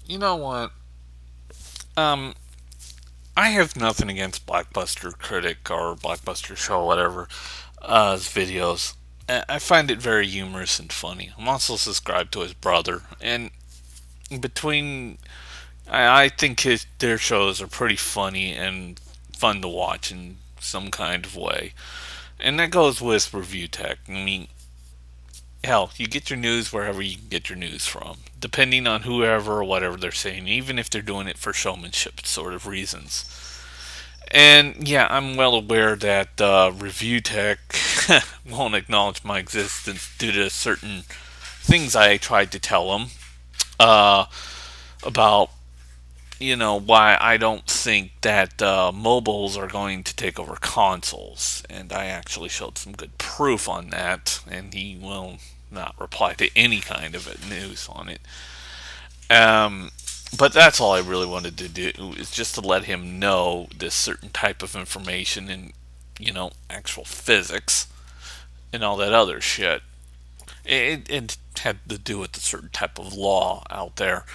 You know what? Um, I have nothing against BlackBuster Critic or BlackBuster Show, whatever, his videos. I find it very humorous and funny. I'm also subscribed to his brother, and between, I think their shows are pretty funny and fun to watch in some kind of way. And that goes with Review Tech. I mean, hell, you get your news wherever you can get your news from, depending on whoever or whatever they're saying, even if they're doing it for showmanship sort of reasons. And yeah, I'm well aware that Review Tech won't acknowledge my existence due to certain things I tried to tell them uh, about, why I don't think that mobiles are going to take over consoles. And I actually showed some good proof on that, and he will not reply to any kind of news on it. Um, but that's all I really wanted to do is just to let him know this certain type of information and actual physics and all that other shit. It had to do with a certain type of law out there.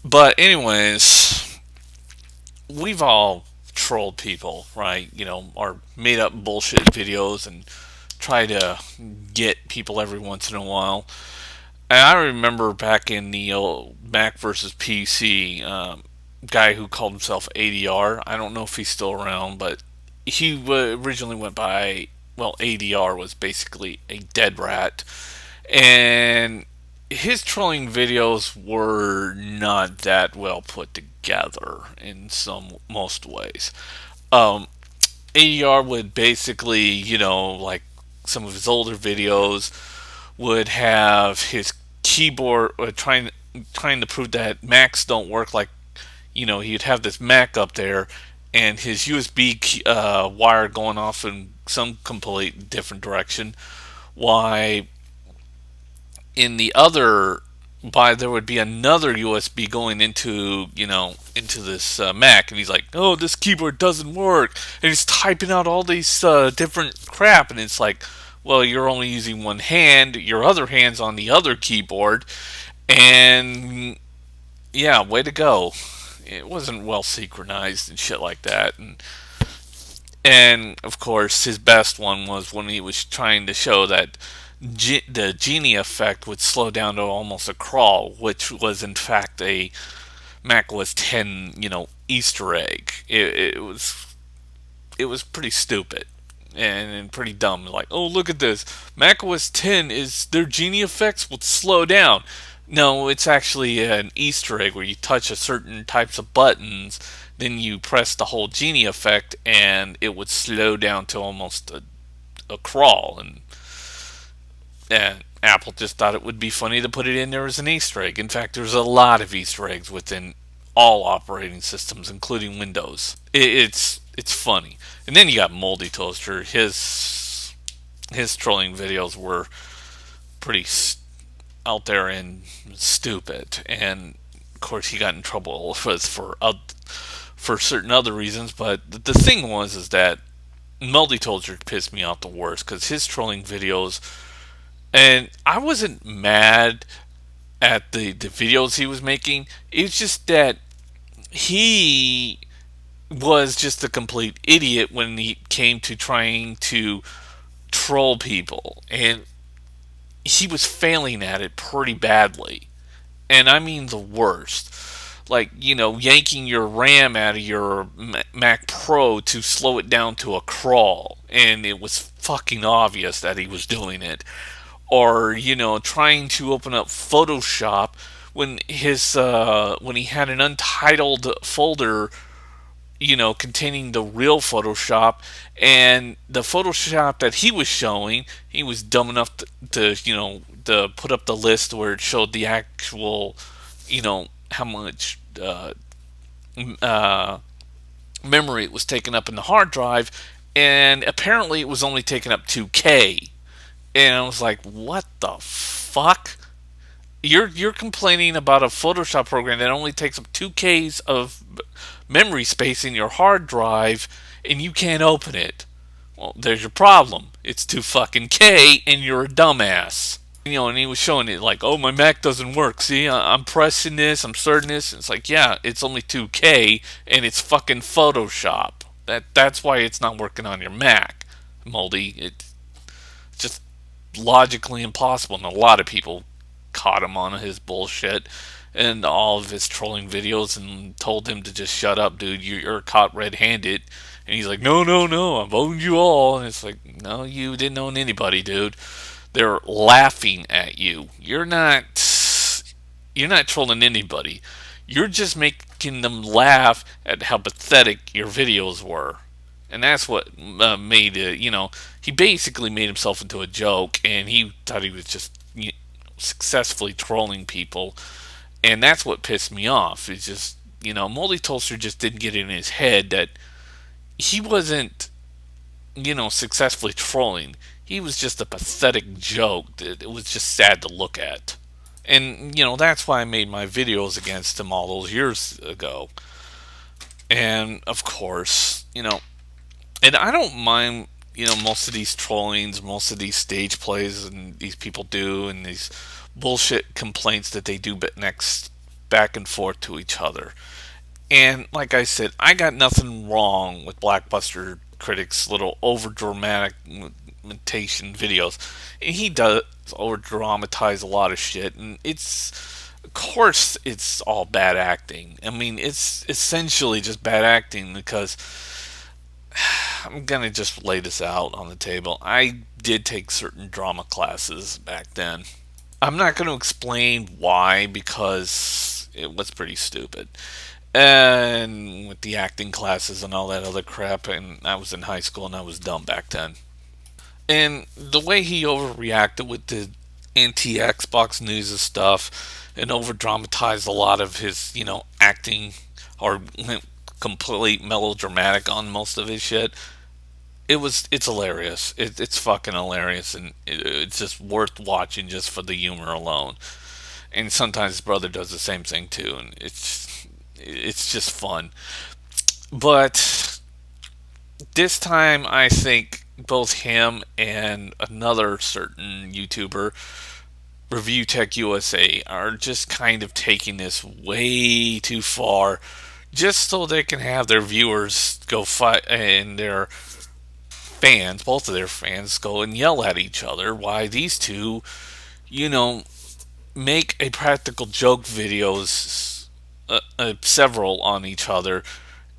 But anyways, we've all trolled people, right? Or made up bullshit videos and try to get people every once in a while. And I remember back in the old Mac versus PC, guy who called himself ADR. I don't know if he's still around, but he originally went by, well, ADR was basically a dead rat. And his trolling videos were not that well put together in most ways. ADR would basically, like some of his older videos, would have his keyboard trying to prove that Macs don't work. Like, he'd have this Mac up there and his USB wire going off in some complete different direction. Why in the other by there would be another USB going into this Mac, and he's like, "Oh, this keyboard doesn't work," and he's typing out all these different crap, and it's like, well, you're only using one hand, your other hand's on the other keyboard, and yeah, way to go. It wasn't well synchronized and shit like that, and of course, his best one was when he was trying to show that the genie effect would slow down to almost a crawl, which was in fact a Mac OS 10, Easter egg. It was pretty stupid and pretty dumb. Like, oh, look at this, Mac OS 10 is their genie effects would slow down. No, it's actually an Easter egg where you touch a certain types of buttons, then you press the whole genie effect, and it would slow down to almost a crawl. And Apple just thought it would be funny to put it in there as an Easter egg. In fact, there's a lot of Easter eggs within all operating systems, including Windows. It's funny. And then you got Moldy Toaster. His trolling videos were pretty out there and stupid. And of course, he got in trouble for certain other reasons. But the thing was is that Moldy Toaster pissed me off the worst because his trolling videos, and I wasn't mad at the videos he was making. It's just that he was just a complete idiot when he came to trying to troll people. And he was failing at it pretty badly. And I mean the worst. Like, yanking your RAM out of your Mac Pro to slow it down to a crawl. And it was fucking obvious that he was doing it. Or trying to open up Photoshop when he had an untitled folder containing the real Photoshop, and the Photoshop that he was showing, he was dumb enough to put up the list where it showed the actual how much uh, memory it was taken up in the hard drive, and apparently it was only taking up 2K. And I was like, what the fuck? You're complaining about a Photoshop program that only takes up 2Ks of memory space in your hard drive, and you can't open it. Well, there's your problem. It's 2 fucking K, and you're a dumbass. And he was showing it like, oh, my Mac doesn't work. See, I'm pressing this, I'm starting this. And it's like, yeah, it's only 2K and it's fucking Photoshop. That's why it's not working on your Mac, Moldy. It's just logically impossible. And a lot of people caught him on his bullshit and all of his trolling videos and told him to just shut up, dude. You're caught red-handed. And he's like, no, no, no, I've owned you all. And it's like, no, you didn't own anybody, dude. They're laughing at you. You're not trolling anybody. You're just making them laugh at how pathetic your videos were. And that's what made it, he basically made himself into a joke, and he thought he was just successfully trolling people. And that's what pissed me off. It's just, Moldy Tolster just didn't get in his head that he wasn't, successfully trolling. He was just a pathetic joke that it was just sad to look at. And, that's why I made my videos against him all those years ago. And, of course, and I don't mind, most of these trollings, most of these stage plays and these people do, and these bullshit complaints that they do next back and forth to each other. And like I said, I got nothing wrong with BlackBuster critics' little over dramatization videos. And he does over dramatize a lot of shit, and of course it's all bad acting. I mean, it's essentially just bad acting because I'm gonna just lay this out on the table. I did take certain drama classes back then. I'm not going to explain why because it was pretty stupid. And with the acting classes and all that other crap, and I was in high school and I was dumb back then. And the way he overreacted with the anti Xbox news and stuff and over dramatized a lot of his, acting or went completely melodramatic on most of his shit. It's hilarious. It's fucking hilarious, and it's just worth watching just for the humor alone. And sometimes his brother does the same thing too, and it's just fun. But this time, I think both him and another certain YouTuber, ReviewTechUSA, are just kind of taking this way too far, just so they can have their viewers go fight and their fans, both of their fans, go and yell at each other. Why these two, you know, make a practical joke videos, several on each other,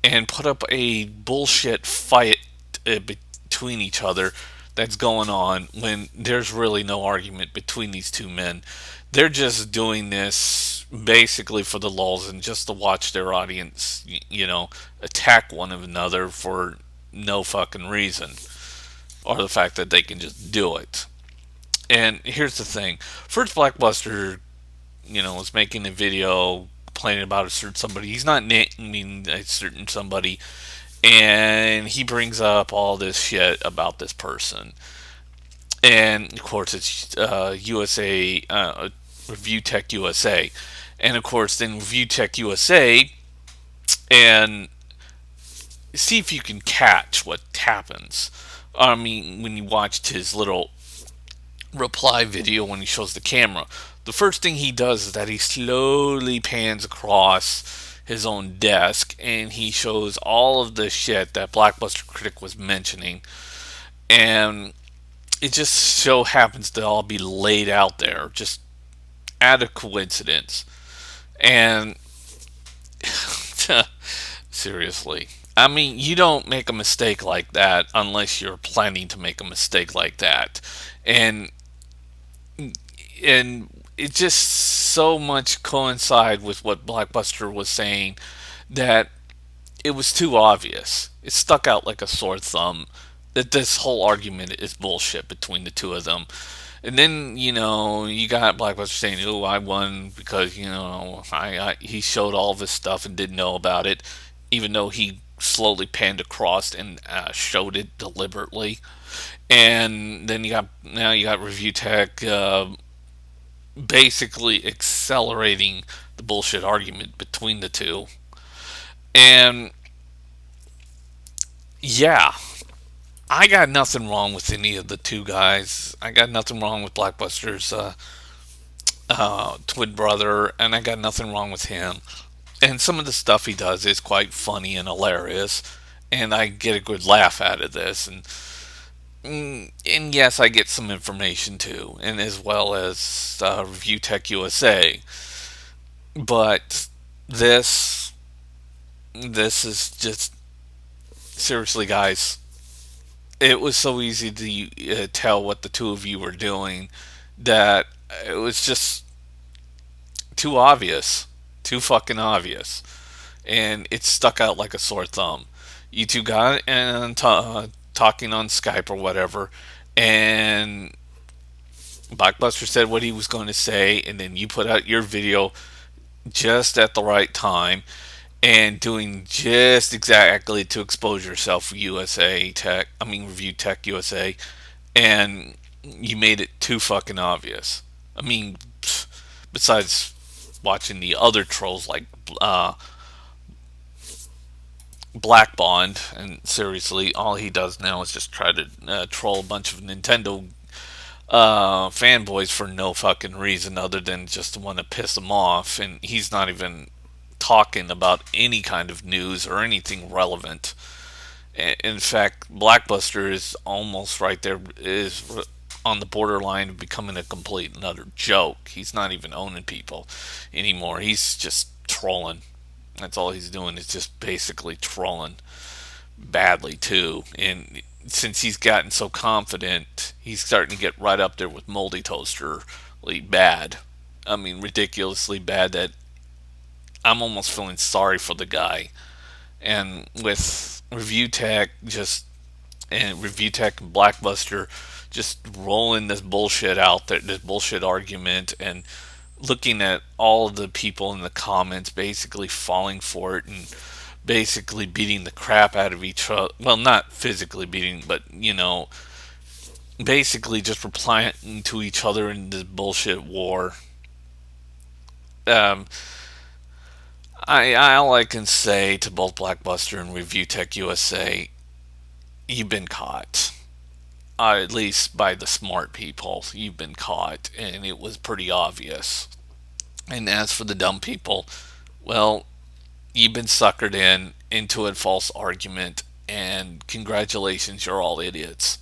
and put up a bullshit fight between each other that's going on when there's really no argument between these two men. They're just doing this basically for the lulz and just to watch their audience, attack one another for no fucking reason, or the fact that they can just do it. And here's the thing: first, BlackBuster, was making a video complaining about a certain somebody. He's not naming a certain somebody, and he brings up all this shit about this person. And of course, it's USA Review Tech USA, and of course, then Review Tech USA, and see if you can catch what happens. I mean, when you watched his little reply video when he shows the camera, the first thing he does is that he slowly pans across his own desk and he shows all of the shit that BlackBuster Critic was mentioning, and it just so happens to all be laid out there, just out of coincidence. And seriously, I mean, you don't make a mistake like that unless you're planning to make a mistake like that. And and it just so much coincide with what BlackBuster was saying that it was too obvious. It stuck out like a sore thumb that this whole argument is bullshit between the two of them. And then you got BlackBuster saying, "Oh, I won because he showed all of his stuff and didn't know about it, even though he slowly panned across and showed it deliberately." And then you got Review Tech basically accelerating the bullshit argument between the two. And yeah, I got nothing wrong with any of the two guys. I got nothing wrong with Blackbuster's twin brother, and I got nothing wrong with him. And some of the stuff he does is quite funny and hilarious, and I get a good laugh out of this. And yes, I get some information too, and as well as Review Tech USA. But this this is just seriously, guys. It was so easy to tell what the two of you were doing that it was just too obvious, too fucking obvious, and it stuck out like a sore thumb. You two got and talking on Skype or whatever, and Blockbuster said what he was going to say, and then you put out your video just at the right time and doing just exactly to expose yourself for Review Tech USA, and you made it too fucking obvious. I mean, besides watching the other trolls like Black Bond, and seriously, all he does now is just try to troll a bunch of Nintendo fanboys for no fucking reason other than just to want to piss them off, and he's not even talking about any kind of news or anything relevant. In fact, Blackbuster is almost right there, is on the borderline of becoming a complete and utter joke. He's not even owning people anymore. He's just trolling. That's all he's doing is just basically trolling badly too. And since he's gotten so confident, he's starting to get right up there with Moldy Toaster bad. I mean, ridiculously bad that I'm almost feeling sorry for the guy. And with Review Tech and Blackbuster just rolling this bullshit out there, this bullshit argument, and looking at all of the people in the comments basically falling for it and basically beating the crap out of each other. Well, not physically beating, but basically just replying to each other in this bullshit war. Um, all I can say to both Blackbuster and Review Tech USA, you've been caught. At least by the smart people, you've been caught, and it was pretty obvious. And as for the dumb people, well, you've been suckered into a false argument, and congratulations, you're all idiots.